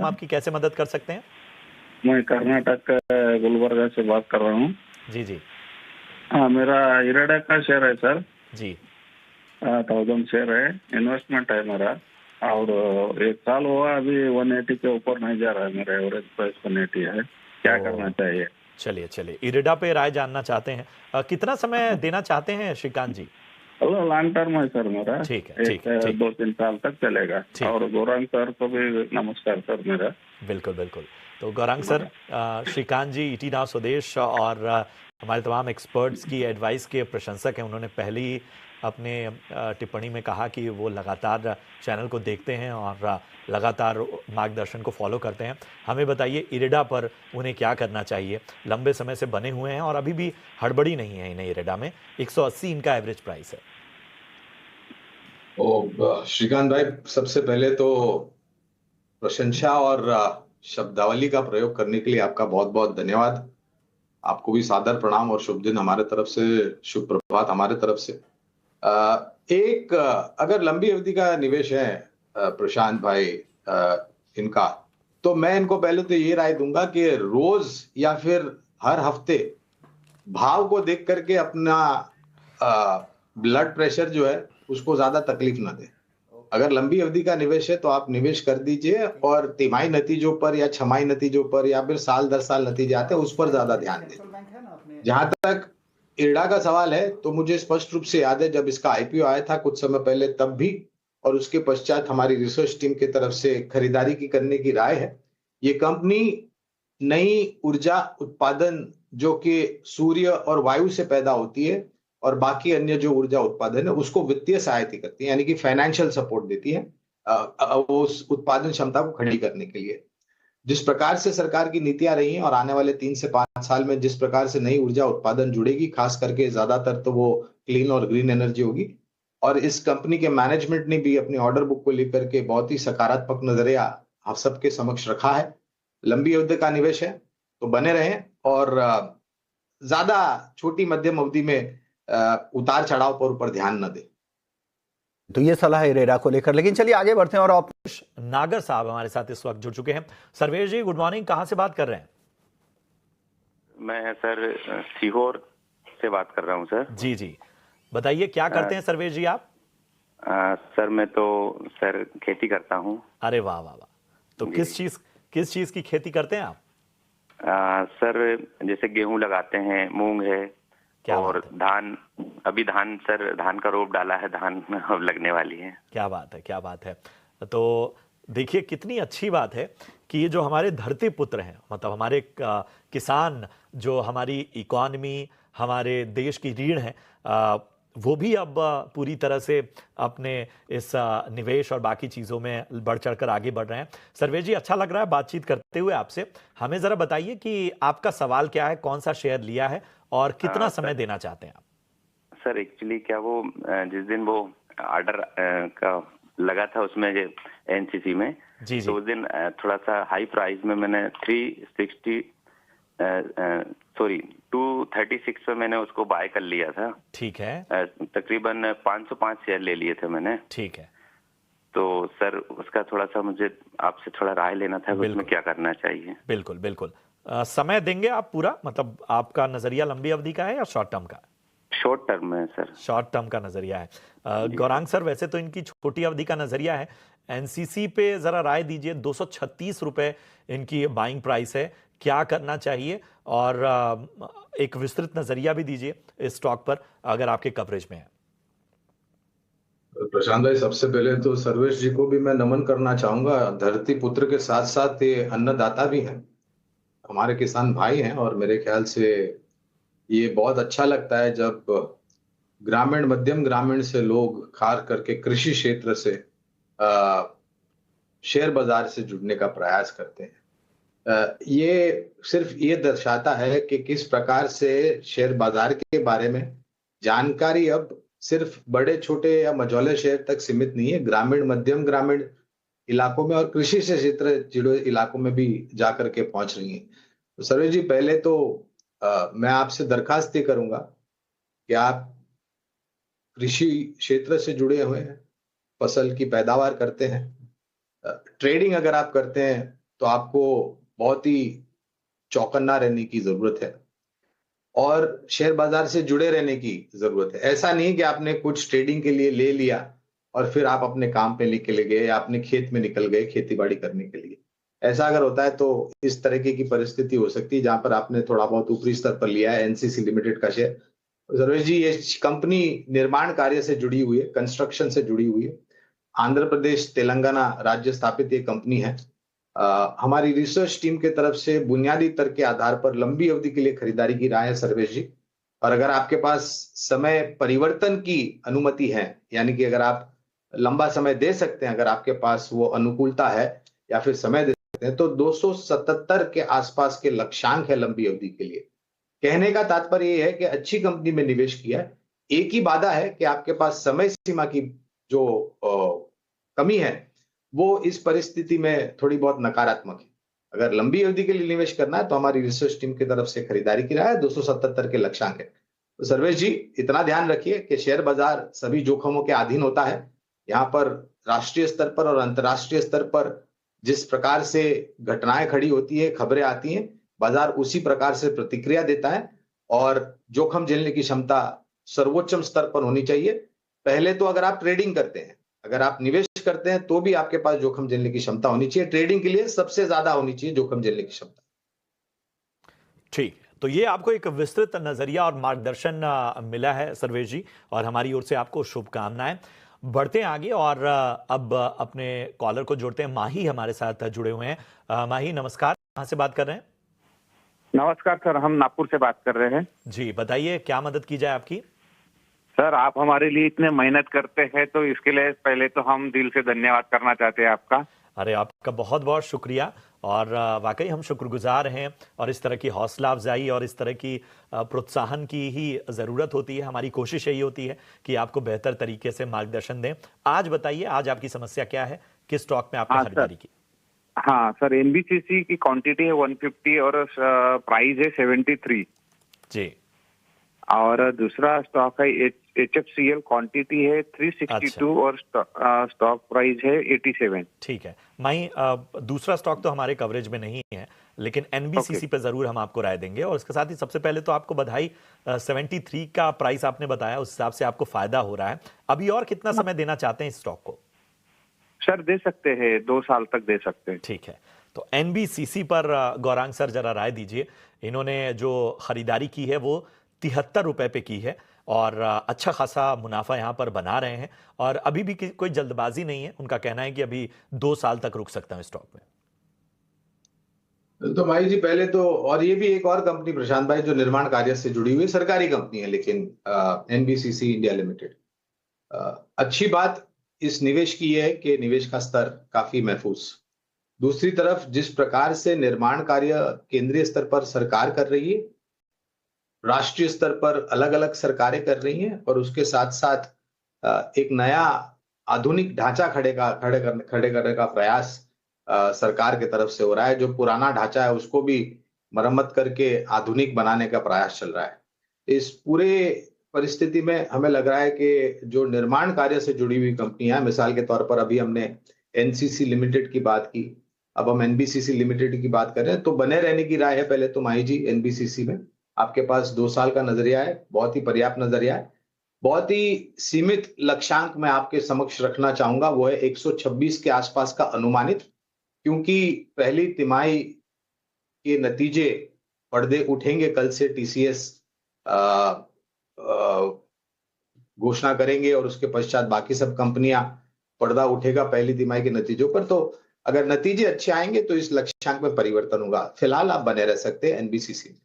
हम आपकी कैसे मदद कर सकते हैं? मैं कर्नाटक गुलबर्गा से बात कर रहा हूँ। जी जी हाँ, मेरा इराडा का शेयर है सर। जी। 1000 शेयर है, इन्वेस्टमेंट है मेरा। और 1 साल हुआ, अभी 180 के ऊपर नहीं जा रहा है। मेरा एवरेज प्राइस 180 है। क्या करना ओ, चाहिए? चलिए चलिए, इरिडा पे राय जानना चाहते हैं। कितना समय देना चाहते हैं श्रीकांत जी? लॉन्ग टर्म है सर मेरा। ठीक है एक ठीक है ठीक 2-3 साल तक चलेगा। ठीक और है। गौरांग सर को भी नमस्कार सर मेरा। बिल्कुल बिल्कुल। तो गौरांग सर, श्रीकांत जी ईटी नाउ स्वदेश और हमारे तमाम एक्सपर्ट्स की एडवाइस के प्रशंसक हैं। उन्होंने पहले ही अपने टिप्पणी में कहा कि वो लगातार चैनल को देखते हैं और लगातार मार्गदर्शन को फॉलो करते हैं। हमें बताइए, इरिडा पर उन्हें क्या करना चाहिए? लंबे समय से बने हुए हैं और अभी भी हड़बड़ी नहीं है इन्हें इरिडा में। 180 इनका एवरेज प्राइस है। श्रीकांत भाई, सबसे पहले तो प्रशंसा और शब्दावली का प्रयोग करने के लिए आपका बहुत बहुत धन्यवाद। आपको भी सादर प्रणाम और शुभ दिन हमारे तरफ से, शुभ प्रभात हमारे तरफ से। अगर लंबी अवधि का निवेश है प्रशांत भाई, इनका, तो मैं इनको पहले तो ये राय दूंगा कि रोज या फिर हर हफ्ते भाव को देख करके अपना ब्लड प्रेशर जो है उसको ज्यादा तकलीफ ना दे। अगर लंबी अवधि का निवेश है तो आप निवेश कर दीजिए और तिमाही नतीजों पर या छमाही नतीजों पर या फिर साल दर साल नतीजे आते हैं उस पर ज्यादा ध्यान दें। जहां तक इरडा का सवाल है, तो मुझे स्पष्ट रूप से याद है जब इसका आईपीओ आया था कुछ समय पहले, तब भी और उसके पश्चात हमारी रिसर्च टीम की तरफ से खरीदारी की करने की राय है। ये कंपनी नई ऊर्जा उत्पादन जो कि सूर्य और वायु से पैदा होती है और बाकी अन्य जो ऊर्जा उत्पादन है उसको वित्तीय सहायता करती है, यानी कि फाइनेंशियल सपोर्ट देती है उस उत्पादन क्षमता को खड़ी करने के लिए। जिस प्रकार से सरकार की नीतियां रही हैं और आने वाले 3 से 5 साल में जिस प्रकार से नई ऊर्जा उत्पादन जुड़ेगी, खास करके ज्यादातर तो वो क्लीन और ग्रीन एनर्जी होगी। और इस कंपनी के मैनेजमेंट ने भी अपनी ऑर्डर बुक को लेकर के बहुत ही सकारात्मक नजरिया आप सबके समक्ष रखा है। लंबी अवधि का निवेश है तो बने रहें और ज्यादा छोटी मध्यम अवधि में उतार चढ़ाव पर ऊपर ध्यान न दें। तो ये सलाह है इरेडा को लेकर, लेकिन चलिए आगे बढ़ते हैं। और आप नागर साहब हमारे साथ इस वक्त जुड़ चुके हैं। सर्वेश जी, गुड मॉर्निंग। कहां से बात कर रहे हैं? मैं सर सीहोर से बात कर रहा हूं सर। जी जी, बताइए क्या करते हैं सर्वेश जी आप? सर मैं तो सर खेती करता हूं। अरे वाह वाह वाह। तो किस चीज की खेती करते हैं आप? सर जैसे गेहूं लगाते हैं, मूंग है क्या और धान। अभी धान का रोप डाला है, धान अब लगने वाली है। क्या बात है, क्या बात है। तो देखिए कितनी अच्छी बात है कि ये जो हमारे धरती पुत्र हैं, मतलब हमारे किसान, जो हमारी इकॉनमी, हमारे देश की रीढ़ है, वो भी अब पूरी तरह से अपने इस निवेश और बाकी चीज़ों में बढ़ चढ़कर आगे बढ़ रहे हैं। सर्वेश जी, अच्छा लग रहा है बातचीत करते हुए आपसे। हमें ज़रा बताइए कि आपका सवाल क्या है, कौन सा शेयर लिया है और कितना समय देना चाहते हैं आप? सर एक्चुअली क्या वो जिस दिन वो ऑर्डर का लगा था उसमें एनसीसी में, जी जी। तो उस दिन थोड़ा सा हाई प्राइस में मैंने 236 पे मैंने उसको बाय कर लिया था। ठीक है। तकरीबन 505 शेयर ले लिए थे मैंने। ठीक है। तो सर उसका थोड़ा सा मुझे आपसे थोड़ा राय लेना था, उसमें क्या करना चाहिए? बिल्कुल बिल्कुल। समय देंगे आप पूरा, मतलब आपका नजरिया लंबी अवधि का है या शॉर्ट टर्म का? शॉर्ट टर्म में सर। शॉर्ट टर्म का नजरिया है। गौरांग सर, वैसे तो इनकी छोटी अवधि का नजरिया है। एनसीसी पे जरा राय दीजिए। 236 रुपए इनकी बाइंग प्राइस है, क्या करना चाहिए? और एक विस्तृत नजरिया भी दीजिए इस स्टॉक पर अगर आपके कवरेज में है। प्रशांत भाई, सबसे पहले तो सर्वेश जी को भी मैं नमन करना चाहूंगा। धरती पुत्र के साथ साथ ये अन्नदाता भी हैं, हमारे किसान भाई हैं। और मेरे ख्याल से ये बहुत अच्छा लगता है जब ग्रामीण, मध्यम ग्रामीण से लोग खास करके कृषि क्षेत्र से शेयर बाजार से जुड़ने का प्रयास करते हैं। ये सिर्फ ये दर्शाता है कि किस प्रकार से शेयर बाजार के बारे में जानकारी अब सिर्फ बड़े छोटे या मझौले शहर तक सीमित नहीं है, ग्रामीण, मध्यम ग्रामीण इलाकों में और कृषि से क्षेत्र जुड़े इलाकों में भी जाकर के पहुंच रही है। तो सर्वेश जी, पहले तो मैं आपसे दरखास्त ये करूंगा कि आप कृषि क्षेत्र से जुड़े हुए हैं, फसल की पैदावार करते हैं, ट्रेडिंग अगर आप करते हैं तो आपको बहुत ही चौकन्ना रहने की जरूरत है और शेयर बाजार से जुड़े रहने की जरूरत है। ऐसा नहीं कि आपने कुछ ट्रेडिंग के लिए ले लिया और फिर आप अपने काम पे निकल गए या अपने खेत में निकल गए खेती बाड़ी करने के लिए। ऐसा अगर होता है तो इस तरीके की परिस्थिति हो सकती है जहां पर आपने थोड़ा बहुत ऊपरी स्तर पर लिया है एनसीसी लिमिटेड का शेयर। सर्वेश जी, ये कंपनी निर्माण कार्य से जुड़ी हुई है, कंस्ट्रक्शन से जुड़ी हुई है। आंध्र प्रदेश तेलंगाना राज्य स्थापित ये कंपनी है। हमारी रिसर्च टीम के तरफ से बुनियादी तर्क के आधार पर लंबी अवधि के लिए खरीदारी की राय है सर्वेश जी। और अगर आपके पास समय परिवर्तन की अनुमति है, यानी कि अगर आप लंबा समय दे सकते हैं, अगर आपके पास वो अनुकूलता है या फिर समय दे सकते हैं, तो 277 के आसपास के लक्ष्यांक है लंबी अवधि के लिए। कहने का तात्पर्य ये है कि अच्छी कंपनी में निवेश किया है। एक ही बाधा है कि आपके पास समय सीमा की जो कमी है वो इस परिस्थिति में थोड़ी बहुत नकारात्मक है। अगर लंबी अवधि के लिए निवेश करना है तो हमारी रिसर्च टीम की तरफ से खरीदारी की राय है, 277 के लक्ष्यांक है। तो सर्वेश जी, इतना ध्यान रखिए कि शेयर बाजार सभी जोखिमों के अधीन होता है। यहाँ पर राष्ट्रीय स्तर पर और अंतर्राष्ट्रीय स्तर पर जिस प्रकार से घटनाएं खड़ी होती है, खबरें आती हैं, बाजार उसी प्रकार से प्रतिक्रिया देता है और जोखिम झेलने की क्षमता सर्वोच्च स्तर पर होनी चाहिए। पहले तो अगर आप ट्रेडिंग करते हैं, अगर आप निवेश करते हैं, तो भी आपके पास जोखिम झेलने की क्षमता होनी चाहिए। ट्रेडिंग के लिए सबसे ज्यादा होनी चाहिए जोखिम झेलने की क्षमता। ठीक, तो ये आपको एक विस्तृत नजरिया और मार्गदर्शन मिला है सर्वेश जी, और हमारी ओर से आपको शुभकामनाएं। बढ़ते हैं आगे और अब अपने कॉलर को जोड़ते हैं। माही हमारे साथ जुड़े हुए हैं। माही नमस्कार, कहां से बात कर रहे हैं? नमस्कार सर, हम नागपुर से बात कर रहे हैं। जी बताइए, क्या मदद की जाए आपकी? सर, आप हमारे लिए इतने मेहनत करते हैं तो इसके लिए पहले तो हम दिल से धन्यवाद करना चाहते हैं आपका। अरे आपका बहुत बहुत शुक्रिया, और वाकई हम शुक्रगुजार हैं। और इस तरह की हौसला अफजाई और इस तरह की प्रोत्साहन की ही ज़रूरत होती है। हमारी कोशिश यही होती है कि आपको बेहतर तरीके से मार्गदर्शन दें। आज बताइए, आज आपकी समस्या क्या है? किस स्टॉक में आपने खरीदारी की? हाँ सर, एनबीसीसी की क्वांटिटी है 150 और प्राइस है 73 जी। और दूसरा स्टॉक है HFCL, क्वांटिटी है 362 और स्टॉक प्राइस है 87। ठीक है माही, दूसरा स्टॉक तो हमारे कवरेज में नहीं है, लेकिन एनबीसीसी पे जरूर हम आपको राय देंगे। और इसके साथ ही सबसे पहले तो आपको बधाई, 73 का प्राइस आपने बताया, उस हिसाब से आपको फायदा हो रहा है। अभी और कितना समय देना चाहते हैं इस स्टॉक को? सर दे सकते हैं, 2 साल तक दे सकते हैं। ठीक है, तो एनबीसीसी पर गौरांग सर जरा राय दीजिए। इन्होंने जो खरीदारी की है वो 73 रुपए पे की है और अच्छा खासा मुनाफा यहाँ पर बना रहे हैं, और अभी भी कोई जल्दबाजी नहीं है। उनका कहना है कि अभी 2 साल तक रुक सकता है स्टॉक में। तो भाई जी, पहले तो, और ये भी एक और कंपनी प्रशांत भाई जो निर्माण कार्य से जुड़ी हुई सरकारी कंपनी है, लेकिन एनबीसीसी इंडिया लिमिटेड। अच्छी बात इस निवेश की है कि निवेश का स्तर काफी महफूज। दूसरी तरफ जिस प्रकार से निर्माण कार्य केंद्रीय स्तर पर सरकार कर रही है, राष्ट्रीय स्तर पर अलग अलग सरकारें कर रही हैं, और उसके साथ साथ एक नया आधुनिक ढांचा खड़े करने का प्रयास सरकार की तरफ से हो रहा है। जो पुराना ढांचा है उसको भी मरम्मत करके आधुनिक बनाने का प्रयास चल रहा है। इस पूरे परिस्थिति में हमें लग रहा है कि जो निर्माण कार्य से जुड़ी हुई कंपनियां, मिसाल के तौर पर अभी हमने एनसीसी लिमिटेड की बात की, अब हम एनबीसीसी लिमिटेड की बात कर रहे हैं, तो बने रहने की राय है पहले तो माही जी। एनबीसीसी में आपके पास 2 साल का नजरिया है, बहुत ही पर्याप्त नजरिया है। बहुत ही सीमित लक्ष्यांक मैं आपके समक्ष रखना चाहूंगा, वो है 126 के आसपास का अनुमानित, क्योंकि पहली तिमाही के नतीजे पर्दे उठेंगे। कल से टीसीएस घोषणा करेंगे और उसके पश्चात बाकी सब कंपनियां, पर्दा उठेगा पहली तिमाही के नतीजों पर। तो अगर नतीजे अच्छे आएंगे तो इस लक्ष्यांक में परिवर्तन होगा। फिलहाल आप बने रह सकते हैं एनबीसीसी में।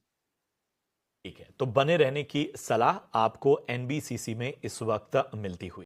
ठीक है, तो बने रहने की सलाह आपको एनबीसीसी में इस वक्त मिलती हुई।